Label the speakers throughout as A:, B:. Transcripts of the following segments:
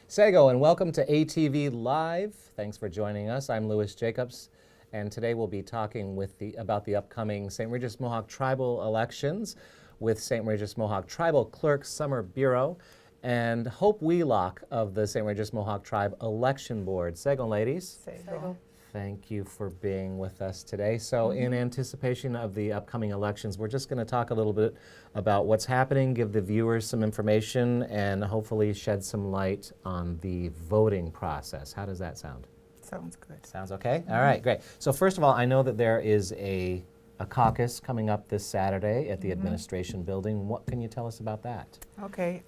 A: Sego, and welcome to ATV Live. Thanks for joining us. I'm Louis Jacobs, and today we'll be talking about the upcoming St. Regis Mohawk tribal elections with St. Regis Mohawk Tribal Clerk Summer Bero and Hope Wheelock of the St. Regis Mohawk Tribe Election Board. Sego, ladies.
B: Sego.
A: Thank you for being with us today. So in anticipation of the upcoming elections, we're just going to talk a little bit about what's happening, give the viewers some information, and hopefully shed some light on the voting process. How does that sound?
B: Sounds good.
A: Sounds okay? All right, great. So first of all, I know that there is a caucus coming up this Saturday at the administration building. What can you tell us about that?
B: Okay,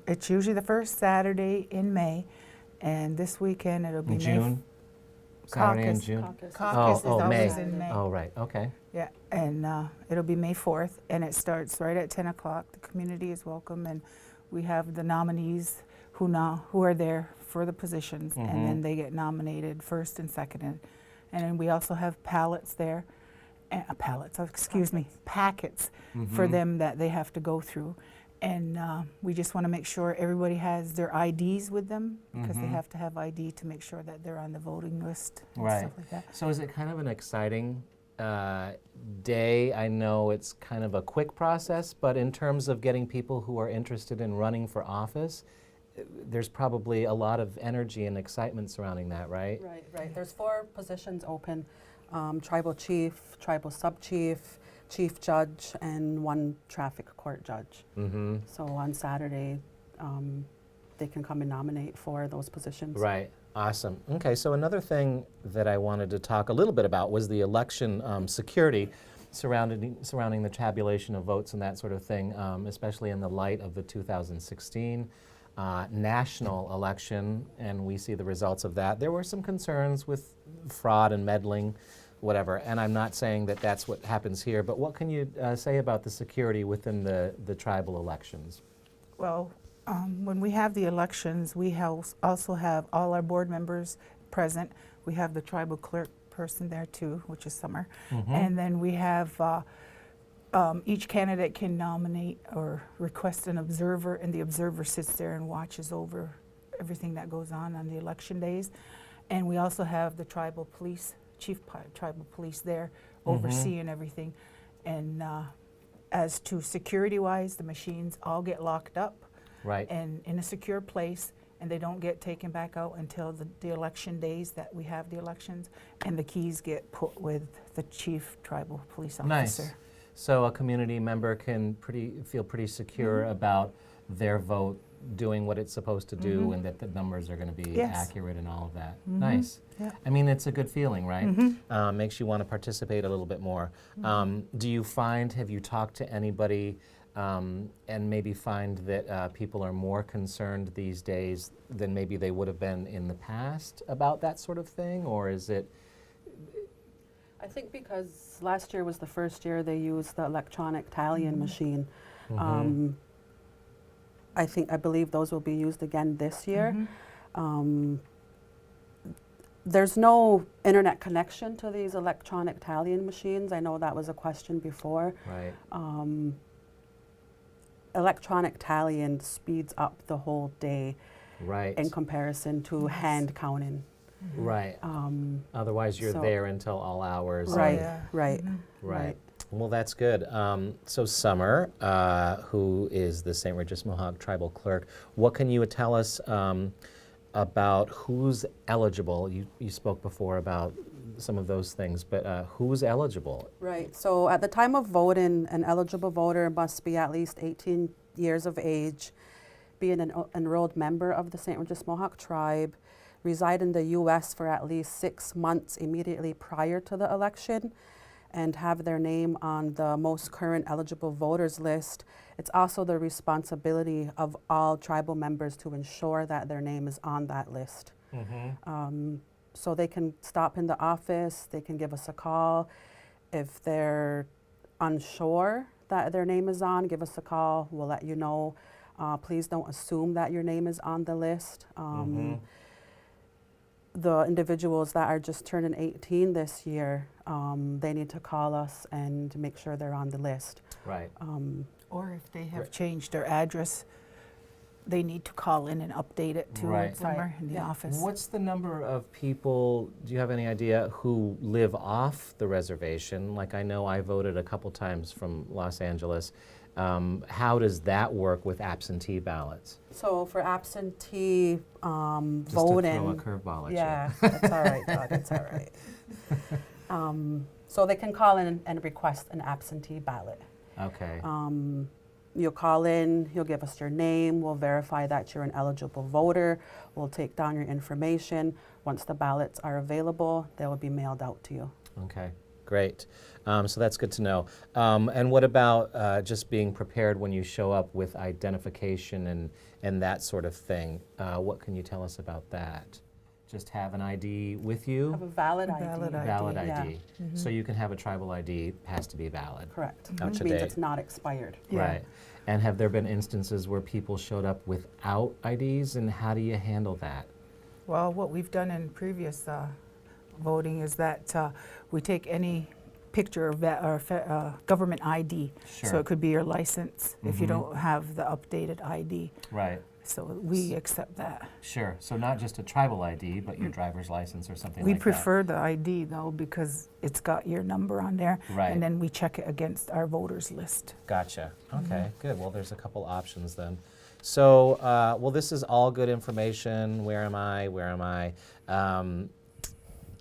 B: it's usually the first Saturday in May, and this weekend it'll be
A: June? Saturday in
B: Caucus.
A: June?
B: Caucus is
A: May.
B: always in May.
A: Oh, right, okay.
B: Yeah, and it'll be May 4th, and it starts right at 10 o'clock. The community is welcome, and we have the nominees who are there for the positions, and then they get nominated first and second. And then we also have packets for them that they have to go through. And we just want to make sure everybody has their IDs with them, because they have to have ID to make sure that they're on the voting list and stuff like that.
A: So is it kind of an exciting day? I know it's kind of a quick process, but in terms of getting people who are interested in running for office, there's probably a lot of energy and excitement surrounding that, right?
C: Right. There's 4 positions open, tribal chief, tribal sub-chief, chief judge, and 1 traffic court judge. So on Saturday, they can come and nominate for those positions.
A: Right. Awesome. Okay, so another thing that I wanted to talk a little bit about was the election security surrounding the tabulation of votes and that sort of thing, especially in the light of the 2016 national election, and we see the results of that. There were some concerns with fraud and meddling, whatever, and I'm not saying that that's what happens here, but what can you say about the security within the tribal elections?
B: Well, when we have the elections, we also have all our board members present. We have the tribal clerk person there too, which is Summer. And then we have each candidate can nominate or request an observer, and the observer sits there and watches over everything that goes on the election days. And we also have the tribal police, chief tribal police there overseeing everything. And as to security-wise, the machines all get locked up and in a secure place, and they don't get taken back out until the election days that we have the elections, and the keys get put with the chief tribal police officer.
A: Nice. So a community member can feel pretty secure about their vote doing what it's supposed to do, and that the numbers are going to be accurate and all of that. Nice.
B: Yeah.
A: I mean, it's a good feeling, right? Makes you want to participate a little bit more. Do you find, have you talked to anybody and maybe find that people are more concerned these days than maybe they would have been in the past about that sort of thing, or is it?
C: I think because last year was the first year they used the electronic tallying machine. I believe those will be used again this year. There's no internet connection to these electronic tallying machines. I know that was a question before.
A: Right.
C: Electronic tallying speeds up the whole day in comparison to hand counting.
A: Right. Otherwise, you're there until all hours.
C: Right.
A: Well, that's good. So Summer, who is the St. Regis Mohawk Tribal Clerk, what can you tell us about who's eligible? You spoke before about some of those things, but who's eligible?
C: Right. So at the time of voting, an eligible voter must be at least 18 years of age, be an enrolled member of the St. Regis Mohawk Tribe, reside in the U.S. for at least 6 months immediately prior to the election, and have their name on the most current eligible voters list. It's also the responsibility of all tribal members to ensure that their name is on that list. So they can stop in the office, they can give us a call. If they're unsure that their name is on, give us a call, we'll let you know. Please don't assume that your name is on the list. The individuals that are just turning 18 this year, they need to call us and make sure they're on the list.
A: Right.
B: Or if they have changed their address, they need to call in and update it too
A: Right.
B: somewhere in the
C: Yeah.
B: office.
A: What's the number of people, do you have any idea, who live off the reservation? Like I know I voted a couple times from Los Angeles. How does that work with absentee ballots?
C: So for absentee
A: Just
C: voting,
A: to throw a curveball at
C: yeah, that's all right, Doug, it's all right. So they can call in and request an absentee ballot.
A: you. Okay.
C: You'll call in, you'll give us your name, we'll verify that you're an eligible voter, we'll take down your information. Once the ballots are available, they will be mailed out to you.
A: Okay, great. So that's good to know. And what about just being prepared when you show up with identification and that sort of thing? What can you tell us about that? Just have an ID with you?
C: Have a valid ID.
B: Valid ID.
A: Valid
C: yeah.
A: ID. So you can have a tribal ID, has to be valid.
C: Correct.
A: Up
C: Which
A: to
C: means
A: date.
C: it's not expired.
B: Yeah.
A: Right. And have there been instances where people showed up without IDs, and how do you handle that?
B: Well, what we've done in previous voting is that we take any picture of that or government ID. So
A: Sure.
B: it could be your license if you
A: Mhm.
B: don't have the updated ID.
A: Right.
B: So we accept that.
A: Sure. So not just a tribal ID, but your driver's license or something
B: We
A: like
B: prefer the ID though because it's got your number on there.
A: Right.
B: And then we check it against our voters list.
A: that. Gotcha. Okay, good. Well, there's a couple options then. So, well, this is all good information. Where am I? Where am I?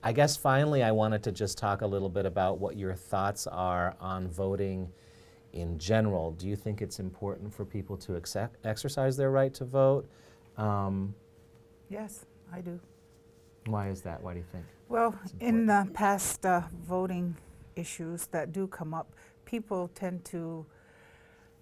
A: I guess finally I wanted to just talk a little bit about what your thoughts are on voting in general. Do you think it's important for people to exercise their right to vote?
B: Yes, I do.
A: Why is that? Why do you think?
B: Well, in the past voting issues that do come up, people tend to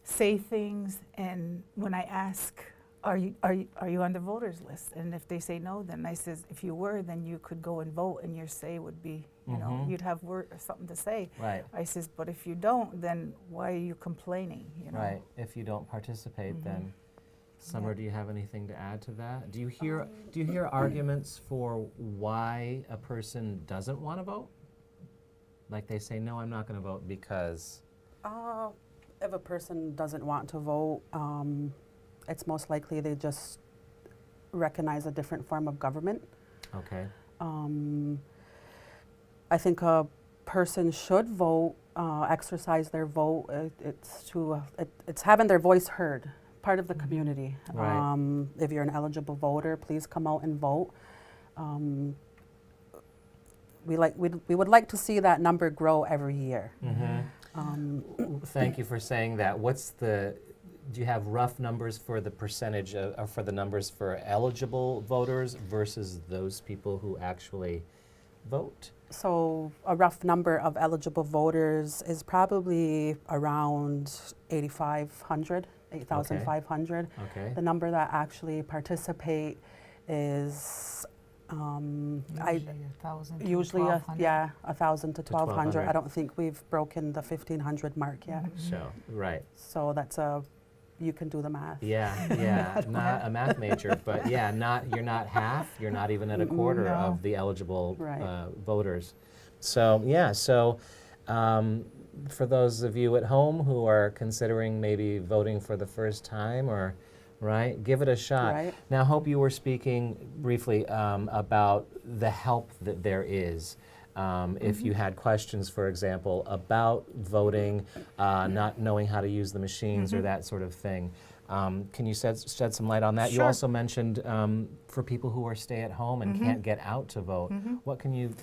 B: say things, and when I ask, are you on the voters list? And if they say no, then I says, if you were, then you could go and vote, and your say would be, you know,
A: Mhm.
B: you'd have something to say.
A: Right,
B: I says, but if you don't, then why are you complaining? You know?
A: right. If you don't participate, then Summer, do you have anything to add to that? Do you hear arguments for why a person doesn't want to vote? Like they say, no, I'm not going to vote because.
C: If a person doesn't want to vote, it's most likely they just recognize a different form of government.
A: Okay.
C: I think a person should vote, exercise their vote. It's having their voice heard, part of the community.
A: Right.
C: If you're an eligible voter, please come out and vote. We would like to see that number grow every year.
A: Thank you for saying that. Do you have rough numbers for the percentage or for the numbers for eligible voters versus those people who actually vote?
C: So a rough number of eligible voters is probably around 8,500.
A: Okay.
C: The number that actually participate is usually 1,000 to 1,200. I don't think we've broken the 1,500 mark yet.
A: So, right.
C: So you can do the math.
A: Yeah, not a math major, but yeah, you're not half, you're not even at a quarter
B: No.
A: of the eligible
C: Right.
A: voters. So, yeah, for those of you at home who are considering maybe voting for the first time or, right, give it a shot.
C: Right.
A: Now, Hope, you were speaking briefly about the help that there is. If you had questions, for example, about voting, not knowing how to use the machines or that sort of thing, can you shed some light on that? You
B: Sure.
A: also mentioned for people who are stay at home and can't get out to vote. What can you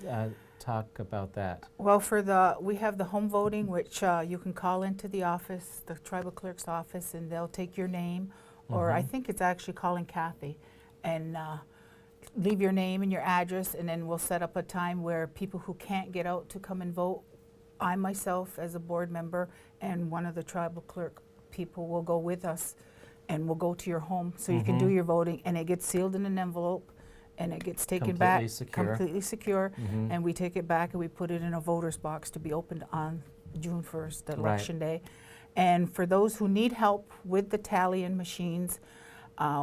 A: talk about that?
B: Well, we have the home voting, which you can call into the office, the tribal clerk's office, and they'll take your name, or I think it's actually calling Kathy, and leave your name and your address, and then we'll set up a time where people who can't get out to come and vote, I myself as a board member and one of the tribal clerk people will go with us, and we'll go to your home so you can do your voting, and it gets sealed in an envelope, and it gets taken back completely secure, and we take it back and we put it in a voter's box to be opened on June 1st, the election day. And for those who need help with the tallying machines,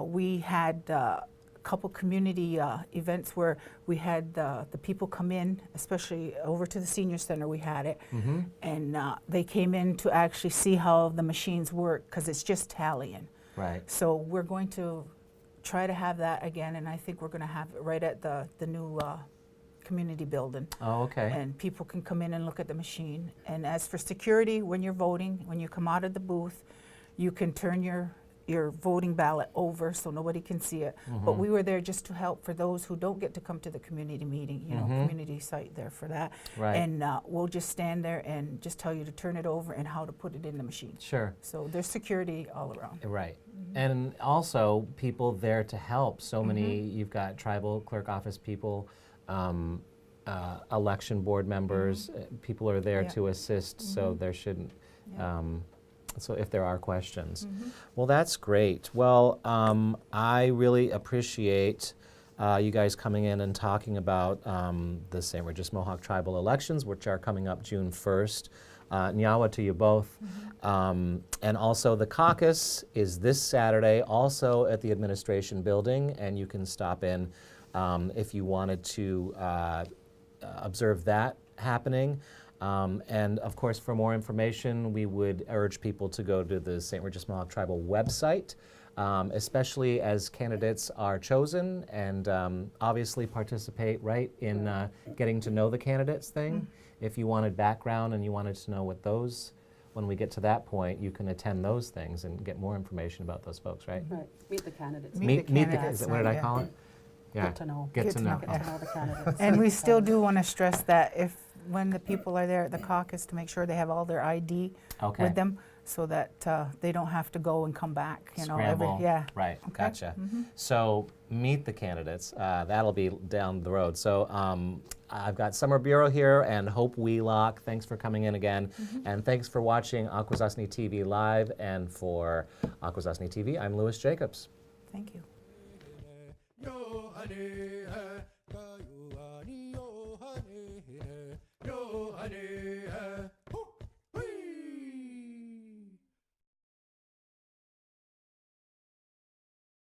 B: we had a couple community events where we had the people come in, especially over to the senior center we had it, and they came in to actually see how the machines work, because it's just tallying.
A: Right.
B: So we're going to try to have that again, and I think we're going to have it right at the new community building.
A: Oh, okay.
B: And people can come in and look at the machine. And as for security, when you're voting, when you come out of the booth, you can turn your voting ballot over so nobody can see it. But we were there just to help for those who don't get to come to the community meeting, you know, community site there for that.
A: Right.
B: And we'll just stand there and just tell you to turn it over and how to put it in the machine.
A: Sure.
B: So there's security all around.
A: Right. And also people there to help. So many, you've got tribal clerk office people, election board members, people are there
B: Yeah.
A: to assist, so there shouldn't,
B: Yeah.
A: so if there are questions. Well, that's great. Well, I really appreciate you guys coming in and talking about the St. Regis Mohawk tribal elections, which are coming up June 1st. Nyawa to you both. And also the caucus is this Saturday, also at the administration building, and you can stop in if you wanted to observe that happening. And of course, for more information, we would urge people to go to the St. Regis Mohawk Tribal website, especially as candidates are chosen, and obviously participate in getting to know the candidates thing. If you wanted background and you wanted to know what those, when we get to that point, you can attend those things and get more information about those folks, right?
C: Right. Meet the candidates.
B: Meet the candidates,
A: what did I
B: yeah.
A: call it? Yeah.
C: Get to know.
A: Get
B: Get
A: to
B: to
A: know.
B: know.
C: Get to know the candidates.
B: And we still do want to stress that when the people are there at the caucus, to make sure they have all their ID
A: Okay.
B: with them, so that they don't have to go and come back, you know,
A: Scramble.
B: yeah.
A: Right,
B: Okay.
A: gotcha. So meet the candidates. That'll be down the road. So I've got Summer Bero here and Hope Wheelock. Thanks for coming in again. And thanks for watching Akwesasne TV Live. And for Akwesasne TV, I'm Louis Jacobs.
B: Thank you.
D: Yo honey, yo honey, yo honey,